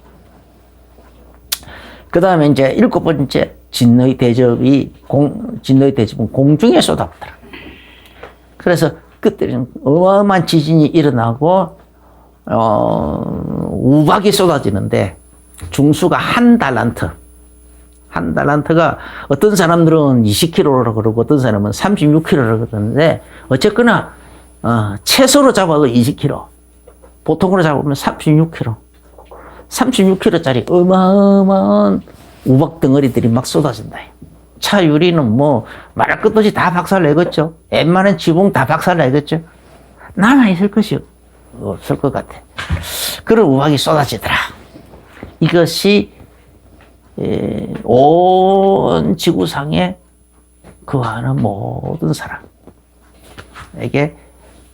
그 다음에 이제 일곱 번째 진노의 대접은 공중에 쏟아붓더라. 그래서 그때는 어마어마한 지진이 일어나고 우박이 쏟아지는데 중수가 한 달란트가 어떤 사람들은 20kg라고 그러고 어떤 사람은 36kg라고 그러는데 어쨌거나 채소로 잡아도 20kg, 보통으로 잡으면 36kg짜리 어마어마한 우박 덩어리들이 막 쏟아진다. 차 유리는 뭐 말할 것도 없이 다 박살내겠죠. 웬만한 지붕 다 박살내겠죠. 남아있을 것이 없을 것 같아. 그런 우박이 쏟아지더라. 이것이 온 지구상에 거하는 모든 사람에게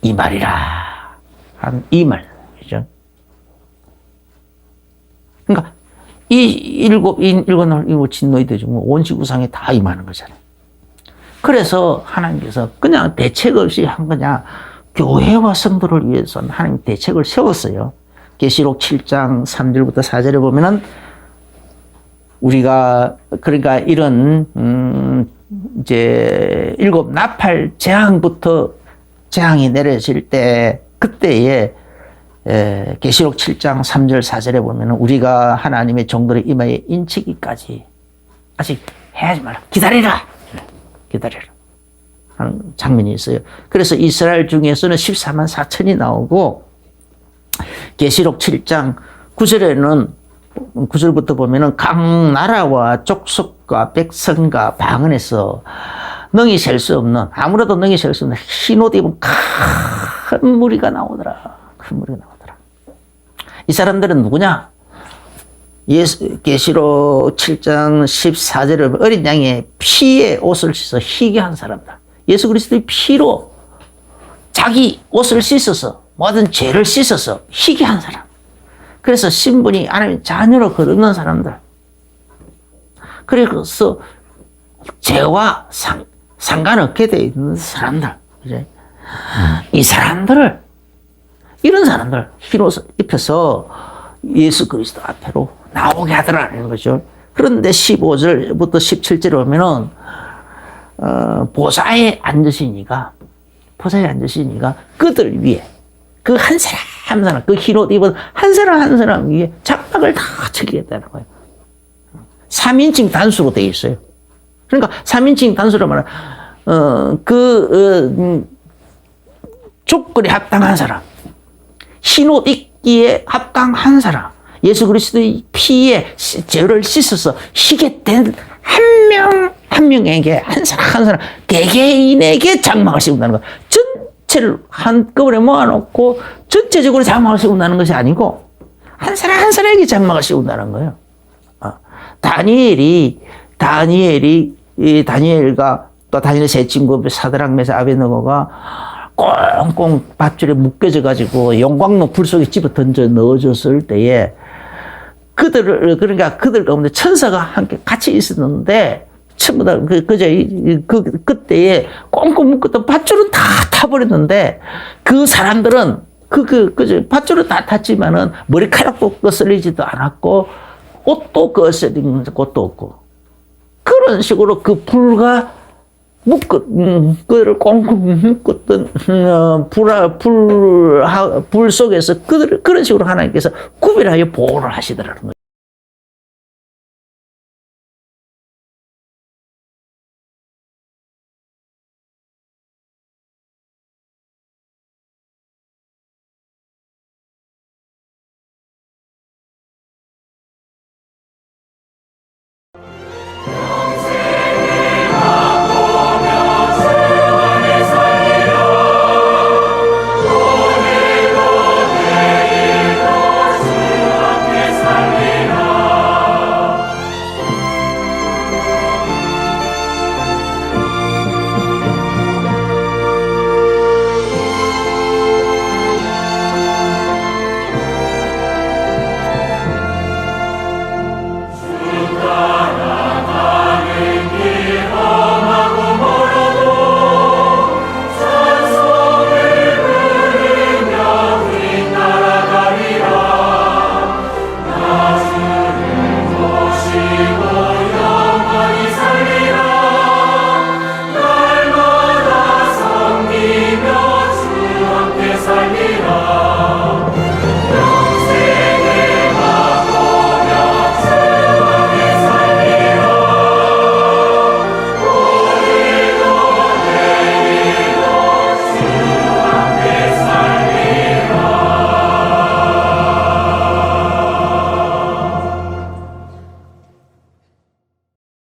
이 말이라 한 이 말이죠. 그러니까 일곱 진노의 대접은 온 지구상에 다 임하는 거잖아요. 그래서 하나님께서 그냥 대책 없이 한 거냐, 교회와 성도를 위해서는 하나님 대책을 세웠어요. 계시록 7장 3절부터 4절에 보면은 우리가 그러니까 이런 이제 일곱 나팔 재앙부터 재앙이 내려질 때 그때에 계시록 7장 3절 4절에 보면 우리가 하나님의 종들의 이마에 인치기까지 아직 해야지 마라. 기다리라 하는 장면이 있어요. 그래서 이스라엘 중에서는 14만 4천이 나오고 계시록 7장 9절에는 9절부터 보면은 각 나라와 족속과 백성과 방언에서 능히 셀 수 없는 아무래도 능히 셀 수 없는 흰 옷 입은 큰 무리가 나오더라. 큰 무리가 나오더라. 이 사람들은 누구냐? 계시록 7장 14절에 어린 양의 피에 옷을 씻어 희게 한 사람들. 예수 그리스도의 피로 자기 옷을 씻어서 모든 죄를 씻어서 희게 한 사람. 그래서 신분이 하나님의 자녀로 거듭난 사람들. 그래서 죄와 상관없게 되어 있는 사람들. 그래? 이 사람들을, 이런 사람들 흰옷을 입혀서 예수 그리스도 앞으로 나오게 하더라는 거죠. 그런데 15절부터 17절에 보면은, 보좌에 앉으시니까 그들 위에, 그 한 사람 한 사람, 그 흰옷 입은 한 사람 한 사람 위에 장막을 다 치겠다는 거예요. 3인칭 단수로 되어 있어요. 그러니까 3인칭 단수로 말하면, 조건에 합당한 사람, 흰옷 입기에 합당한 사람, 예수 그리스도의 피에 죄를 씻어서 희게 된 한 명에게, 한 사람, 개개인에게 장막을 씌운다는 거. 전체를 한꺼번에 모아놓고 전체적으로 장막을 씌운다는 것이 아니고, 한 사람에게 장막을 씌운다는 거예요. 다니엘과 또 다니엘 세 친구 사드락 메삭 아벳느고가 꽁꽁 밧줄에 묶여져 가지고 용광로 불 속에 집어 던져 넣어줬을 때에 그들 가운데 천사가 함께 같이 있었는데 전부 다 그때에 꽁꽁 묶었던 밧줄은 다 타버렸는데 그 사람들은 밧줄은 다 탔지만은 머리카락도 거슬리지도 않았고 옷도 거슬린 것도 없고 그런 식으로 그 불과 그를 꽁꽁 묶었던 불 속에서 그런 식으로 하나님께서 구별하여 보호를 하시더라는 거예요.